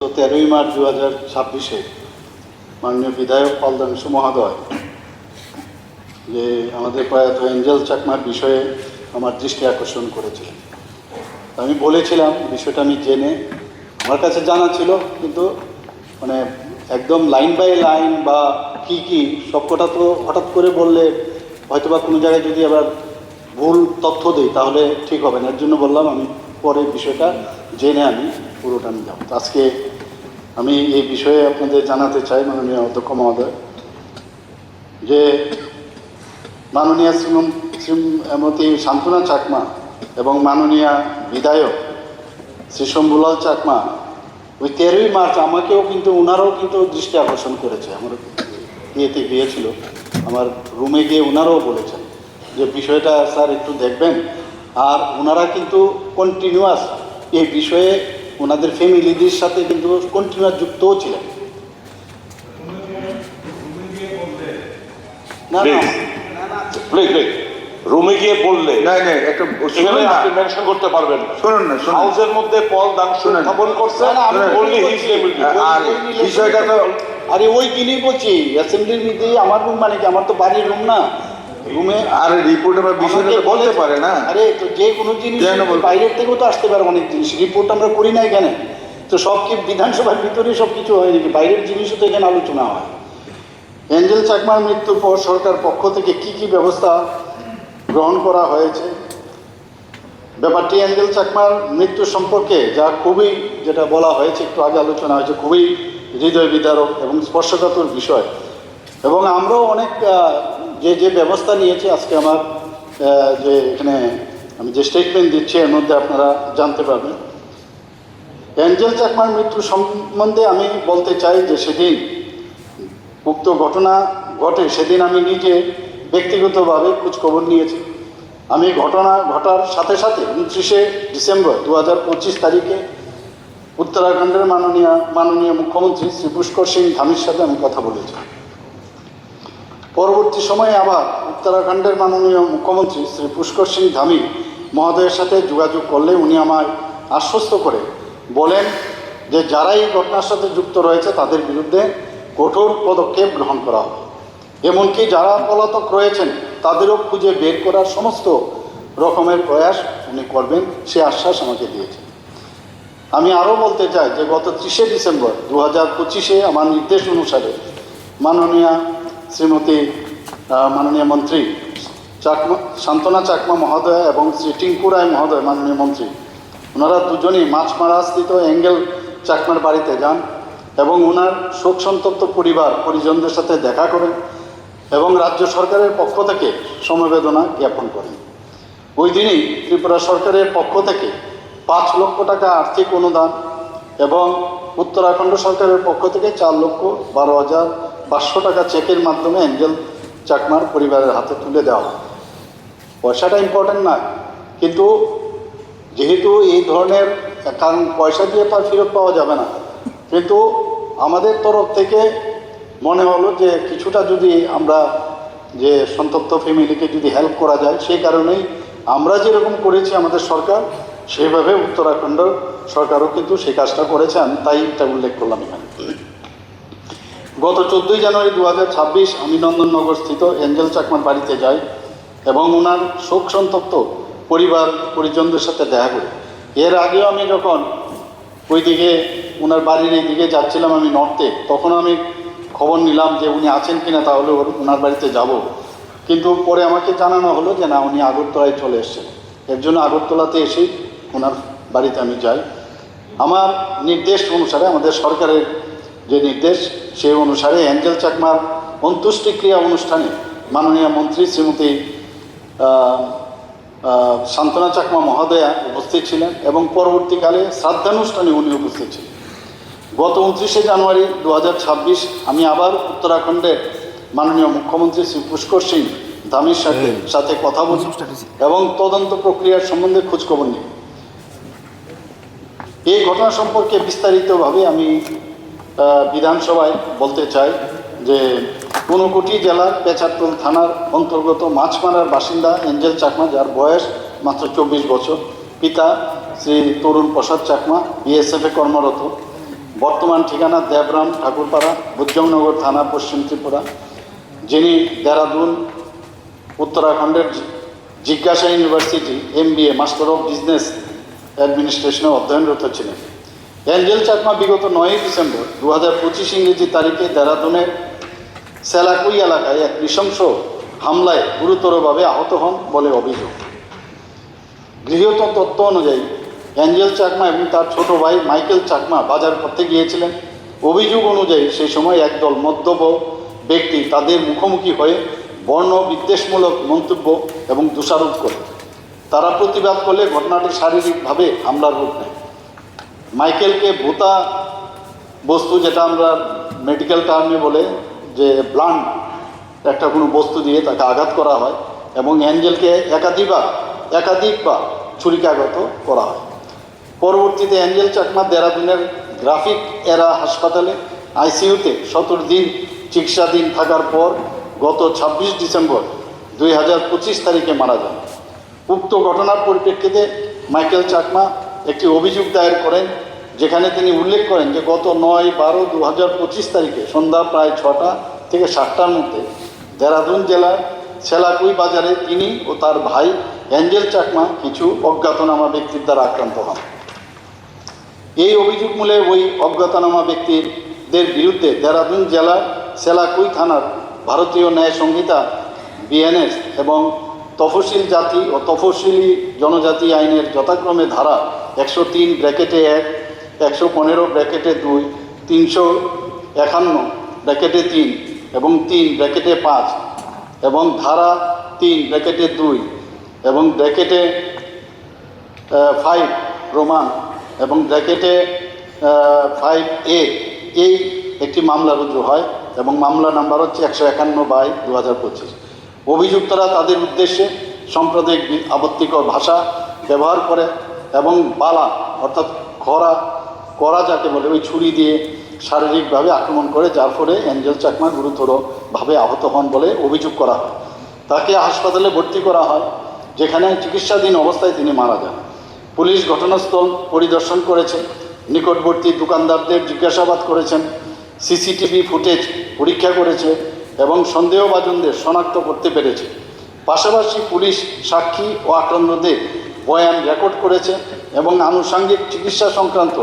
তো 13ই মার্চ 2026-এ মাননীয় বিধায়ক পলদাংশু মহোদয় যে আমাদের প্রয়াত এঞ্জেল চাকমার বিষয়ে আমার দৃষ্টি আকর্ষণ করেছিলেন। আমি বলেছিলাম বিষয়টা আমি জেনে আমার কাছে জানা ছিল, কিন্তু মানে একদম লাইন বাই লাইন বা কি সবকটা তো হঠাৎ করে বললে হয়তো বা কোনো জায়গায় যদি আবার ভুল তথ্য দিই তাহলে ঠিক হবে না। এর জন্য বললাম আমি পরে বিষয়টা জেনে আমি পুরোটা আমি যাব। আজকে আমি এই বিষয়ে আপনাদের জানাতে চাই মাননীয় অধ্যক্ষ মহোদয় যে মাননীয় শ্রীমতী শান্তনা চাকমা এবং মাননীয় বিধায়ক শ্রী শম্ভুলাল চাকমা ওই 13ই মার্চ আমাকেও কিন্তু ওনারাও কিন্তু দৃষ্টি আকর্ষণ করেছে। আমার বিয়েতে গিয়েছিল, আমার রুমে গিয়ে ওনারাও বলেছেন যে বিষয়টা স্যার একটু দেখবেন। আর ওনারা কিন্তু কন্টিনিউয়াস এই বিষয়ে ওনাদের ফ্যামিলিদের সাথে কিন্তু কন্টিনিউয়াস যুক্তও ছিলেন। না না রুমে গিয়ে বললে একটা এখানে আপনি মেনশন করতে পারবেন না। শুনুন না, হাউসের মধ্যে পল দাংশু স্থাপন করছে বললে হিজ লেভেল আর বিষয়টা তো আরে ওই দিনই বলছি অ্যাসেম্বলির মধ্যে আমার রুম মানে কি, আমার তো বাড়ির রুম না, রুমে আর রিপোর্টে বা বিষয়টা তো বলতে পারে না। আরে তো যে কোনো জিনিস কেন বলবো? বাইরের থেকেও তো আসতে পারে অনেক জিনিস, রিপোর্ট আমরা করি না এখানে। তো সব কি বিধানসভার ভিতরে সব কিছু হয় নাকি? বাইরের জিনিসও তো এখানে আলোচনা হয়। এঞ্জেল চাকমার মৃত্যুর পর সরকার পক্ষ থেকে কি ব্যবস্থা গ্রহণ করা হয়েছে, ব্যাপারটি এঞ্জেল চাকমার মৃত্যু সম্পর্কে যা খুবই, যেটা বলা হয়েছে একটু আগে আলোচনা হয়েছে, খুবই হৃদয় বিদারক এবং স্পর্শকাতর বিষয়। এবং আমরাও অনেক যে ব্যবস্থা নিয়েছি আজকে আমার যে এখানে আমি যে স্টেটমেন্ট দিচ্ছি এর মধ্যে আপনারা জানতে পারবেন। এঞ্জেল চাকমার মৃত্যু সম্বন্ধে আমি বলতে চাই যে সেদিন উক্ত ঘটনা ঘটে সেদিন আমি নিজে ব্যক্তিগতভাবে খোঁজখবর নিয়েছি। আমি ঘটনা ঘটার সাথে সাথে 29শে ডিসেম্বর 2025 তারিখে উত্তরাখণ্ডের মাননীয় মুখ্যমন্ত্রী শ্রী পুষ্কর সিং ধামির সাথে আমি কথা বলেছি। পরবর্তী সময়ে আবার উত্তরাখণ্ডের মাননীয় মুখ্যমন্ত্রী শ্রী পুষ্কর সিং ধামি মহোদয়ের সাথে যোগাযোগ করলে উনি আমায় আশ্বস্ত করে বলেন যে যারা এই ঘটনার সাথে যুক্ত রয়েছে তাদের বিরুদ্ধে কঠোর পদক্ষেপ গ্রহণ করা হবে, এমনকি যারা পলাতক রয়েছেন তাদেরও খুঁজে বের করার সমস্ত রকমের প্রয়াস উনি করবেন, সে আশ্বাস আমাকে দিয়েছেন। আমি আরও বলতে চাই যে গত 30শে ডিসেম্বর 2025-এ আমার নির্দেশ অনুসারে মাননীয় মন্ত্রী শান্তনা চাকমা মহোদয় এবং শ্রী টিঙ্কু রায় মহোদয় মাননীয় মন্ত্রী, ওনারা দুজনেই মাছমারাস্থিত এঞ্জেল চাকমার বাড়িতে যান এবং ওনার শোক সন্তপ্ত পরিজনদের সাথে দেখা করেন এবং রাজ্য সরকারের পক্ষ থেকে সমবেদনা জ্ঞাপন করেন। ওই দিনই ত্রিপুরা সরকারের পক্ষ থেকে 5 লক্ষ টাকা আর্থিক অনুদান এবং উত্তরাখণ্ড সরকারের পক্ষ থেকে 4,12,500 টাকা চেকের মাধ্যমে এঞ্জেল চাকমার পরিবারের হাতে তুলে দেওয়া হয়। পয়সাটা ইম্পর্টেন্ট নয়, কিন্তু যেহেতু এই ধরনের, কারণ পয়সা দিয়ে তো আর ফেরত পাওয়া যাবে না, কিন্তু আমাদের তরফ থেকে মনে হলো যে কিছুটা যদি আমরা যে সন্তপ্ত ফ্যামিলিকে যদি হেল্প করা যায়, সেই কারণেই আমরা যেরকম করেছি আমাদের সরকার, সেইভাবে উত্তরাখণ্ড সরকারও কিন্তু সেই কাজটা করেছে। আমি তাই এটা উল্লেখ করলাম এখানে। গত 14ই জানুয়ারি 2026 আমি নন্দননগর স্থিত এঞ্জেল চাকমার বাড়িতে যাই এবং ওনার শোক সন্তপ্ত পরিজনদের সাথে দেখা করি। এর আগেও আমি যখন ওই দিকে ওনার বাড়ির এই দিকে যাচ্ছিলাম আমি নর্থে, তখন আমি খবর নিলাম যে উনি আছেন কিনা, তাহলে ওনার বাড়িতে যাব। কিন্তু পরে আমাকে জানানো হলো যে না, উনি আগরতলায় চলে এসেছেন। এর জন্য আগরতলাতে এসেই ওনার বাড়িতে আমি যাই। আমার নির্দেশ অনুসারে, আমাদের সরকারের যে নির্দেশ সেই অনুসারে এঞ্জেল চাকমার অন্ত্যেষ্টিক্রিয়া অনুষ্ঠানে মাননীয় মন্ত্রী শ্রীমতী শান্তনা চাকমা মহোদয়া উপস্থিত ছিলেন এবং পরবর্তীকালে শ্রাদ্ধানুষ্ঠানে উনি উপস্থিত ছিলেন। গত 29শে জানুয়ারি 2026 আমি আবার উত্তরাখণ্ডের মাননীয় মুখ্যমন্ত্রী শ্রী পুষ্কর সিং ধামির সাথে কথা বলি এবং তদন্ত প্রক্রিয়ার সম্বন্ধে খোঁজখবর নিই। এই ঘটনা সম্পর্কে বিস্তারিতভাবে আমি বিধানসভায় বলতে চাই যে ঊনকোটি জেলার পেচারটোল থানার অন্তর্গত মাছমারার বাসিন্দা এঞ্জেল চাকমা, যার বয়স মাত্র 24 বছর, পিতা শ্রী তরুণ প্রসাদ চাকমা বিএসএফে কর্মরত, বর্তমান ঠিকানা দেবরাম ঠাকুরপাড়া, বুজ্জংনগর থানা, পশ্চিম ত্রিপুরা, যিনি দেহরাদুন উত্তরাখণ্ডের জিজ্ঞাসা university MBA master of business অ্যাডমিনিস্ট্রেশনে অধ্যয়নরত ছিলেন। অ্যাঞ্জেল চাকমা বিগত 9 ডিসেম্বর 2025 ইংরেজি তারিখে দেহরাদুনের সেলাকুই এলাকায় এক নৃশংস হামলায় গুরুতরভাবে আহত হন বলে অভিযোগ। গৃহীত তথ্য অনুযায়ী অ্যাঞ্জেল চাকমা এবং তার ছোট ভাই মাইকেল চাকমা বাজার করতে গিয়েছিলেন। অভিযোগ অনুযায়ী সেই সময় একদল মদ্যপ ব্যক্তি তাদের মুখোমুখি হয়ে বর্ণ বিদ্বেষমূলক মন্তব্য এবং দোষারোপ করে। তারা প্রতিবাদ করলে ঘটনাটি শারীরিকভাবে হামলার রূপ নেয়। মাইকেলকে ভূতা বস্তু, যেটা আমরা মেডিকেল টার্মে বলে যে ব্লান্ট একটা কোনো বস্তু দিয়ে তাকে আঘাত করা হয়, এবং অ্যাঞ্জেলকে একাধিকবার ছুরিকাঘাত করা হয়। পরবর্তীতে অ্যাঞ্জেল চাকমা দেহরাদুনের গ্রাফিক এরা হাসপাতালে ICUতে 17 দিন চিকিৎসাধীন থাকার পর গত 26 ডিসেম্বর 2025 তারিখে মারা যান। উক্ত ঘটনার পরিপ্রেক্ষিতে মাইকেল চাকমা একটি অভিযোগ দায়ের করেন, যেখানে তিনি উল্লেখ করেন যে গত 9/12/2025 তারিখে সন্ধ্যা প্রায় 6টা থেকে 7টার মধ্যে দেহরাদুন জেলার সেলাকুই বাজারে তিনি ও তার ভাই অ্যাঞ্জেল চাকমা কিছু অজ্ঞাতনামা ব্যক্তির দ্বারা আক্রান্ত হন। এই অভিযোগ মূলে ওই অজ্ঞাতনামা ব্যক্তিদের বিরুদ্ধে দেহরাদুন জেলার সেলাকুই থানার ভারতীয় ন্যায় সংহিতা BNS এবং তফসিল জাতি ও তফসিলি জনজাতি আইনের যথাক্রমে ধারা 103(1), 115(2), 351(3) এবং 3(5) এবং ধারা 3(2) এবং (5) রোমান এবং (5A) এই একটি মামলা রুজু হয় এবং মামলা নাম্বার হচ্ছে 151/2025। অভিযুক্তরা তাদের উদ্দেশ্যে সাম্প্রদায়িক আপত্তিকর ভাষা ব্যবহার করে এবং বালা অর্থাৎ করা যাকে বলে ওই ছুরি দিয়ে শারীরিকভাবে আক্রমণ করে, যার ফলে অ্যাঞ্জেল চাকমা গুরুতরভাবে আহত হন বলে অভিযোগ করা হয়। তাকে হাসপাতালে ভর্তি করা হয়, যেখানে চিকিৎসাধীন অবস্থায় তিনি মারা যান। পুলিশ ঘটনাস্থল পরিদর্শন করেছে, নিকটবর্তী দোকানদারদের জিজ্ঞাসাবাদ করেছেন, CCTV ফুটেজ পরীক্ষা করেছে এবং সন্দেহভাজনদের শনাক্ত করতে পেরেছে। পাশাপাশি পুলিশ সাক্ষী ও আক্রান্তদের বয়ান রেকর্ড করেছে এবং আনুষঙ্গিক চিকিৎসা সংক্রান্ত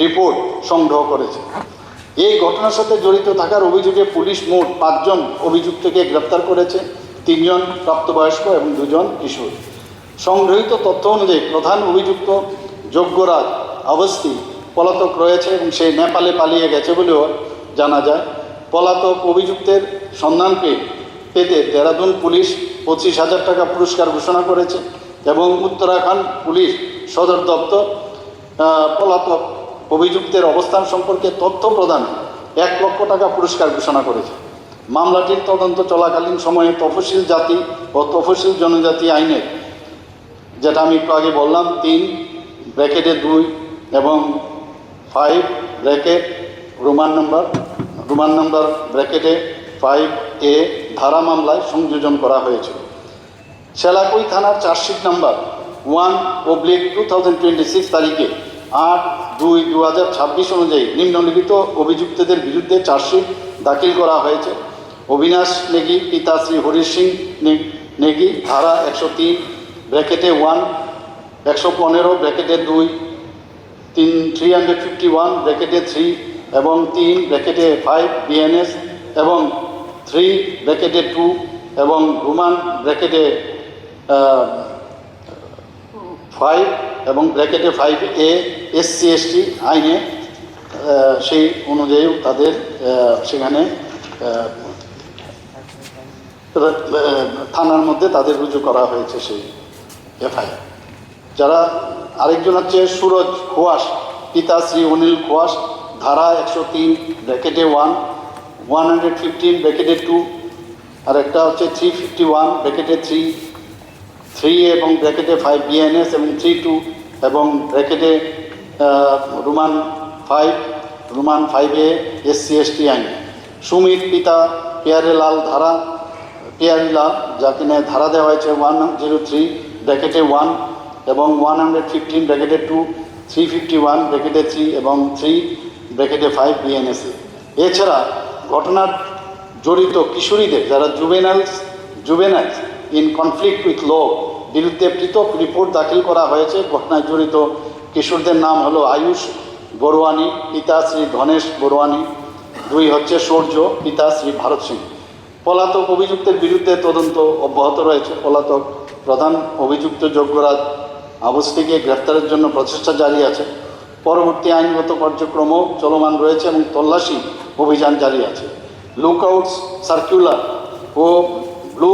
রিপোর্ট সংগ্রহ করেছে। এই ঘটনার সাথে জড়িত থাকার অভিযোগে পুলিশ মোট 5 জন অভিযুক্তকে গ্রেপ্তার করেছে, 3 জন প্রাপ্তবয়স্ক এবং 2 জন কিশোর। সংগৃহীত তথ্য অনুযায়ী প্রধান অভিযুক্ত যজ্ঞরাজ অবস্থি পলাতক রয়েছে এবং সে নেপালে পালিয়ে গেছে বলেও জানা যায়। পলাতক অভিযুক্তের সন্ধান পেতে দেহরাদুন পুলিশ 25,000 টাকা পুরস্কার ঘোষণা করেছে এবং উত্তরাখণ্ড পুলিশ সদর দপ্তর পলাতক অভিযুক্তের অবস্থান সম্পর্কে তথ্য প্রদানে 1 লক্ষ টাকা পুরস্কার ঘোষণা করেছে। মামলাটির তদন্ত চলাকালীন সময়ে তফসিল জাতি ও তফসিল জনজাতি আইনের, যেটা আমি একটু আগে বললাম, 3(2) এবং 5 রোমান নাম্বার (5A) ধারা মামলায় সংযোজন করা হয়েছিল। সেলাকুই থানার চার্জশিট নাম্বার 1/2026 তারিখে 8/2/2026 অনুযায়ী নিম্নলিখিত অভিযুক্তদের বিরুদ্ধে চার্জশিট দাখিল করা হয়েছে। অবিনাশ নেগি পিতা শ্রী হরিশ সিং নেগি ধারা 103(1), 115(2), 351(3) এবং 3(5) BNS এবং 3(2) এবং রোমান (5) এবং (5A) SC/ST আইনে সেই অনুযায়ী তাদের সেখানে থানার মধ্যে তাদের রুজু করা হয়েছে সেই FIR। যারা আরেকজন হচ্ছে সুরজ খোয়াস পিতা শ্রী অনিল খোয়াস ধারা 103(1), 115(2) আর একটা হচ্ছে 351(3) এবং (5) BNS এবং 32 এবং রোমান 5A SC/ST আইন। সুমিত পিতা পেয়ারেলাল যা কিনা ধারা দেওয়া হয়েছে 103(1) এবং 115(2), 351(3) এবং ব্র্যাকেটে 5 বিএনএসএ। এছাড়া ঘটনার জড়িত কিশোরীদের যারা juveniles in conflict with law বিরুদ্ধে পৃথক রিপোর্ট দাখিল করা হয়েছে। ঘটনায় জড়িত কিশোরদের নাম হলো আয়ুষ বড়ুয়ানি, পিতা শ্রী ধনেশ বড়ুয়ানি, 2 হচ্ছে সূর্য, পিতা শ্রী ভারত সিং। পলাতক অভিযুক্তের বিরুদ্ধে তদন্ত অব্যাহত রয়েছে। পলাতক প্রধান অভিযুক্ত যজ্ঞরাজ আবস্তিকে গ্রেফতারের জন্য প্রচেষ্টা জারি আছে। পরবর্তী আইনগত কার্যক্রমও চলমান রয়েছে এবং তল্লাশি অভিযান জারি আছে। লুকআউটস সার্কুলার ও ব্লু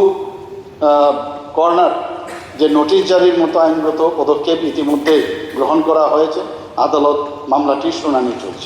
কর্নার যে নোটিশ জারির মতো আইনগত পদক্ষেপ ইতিমধ্যে গ্রহণ করা হয়েছে। আদালত মামলাটির শুনানি চলছে।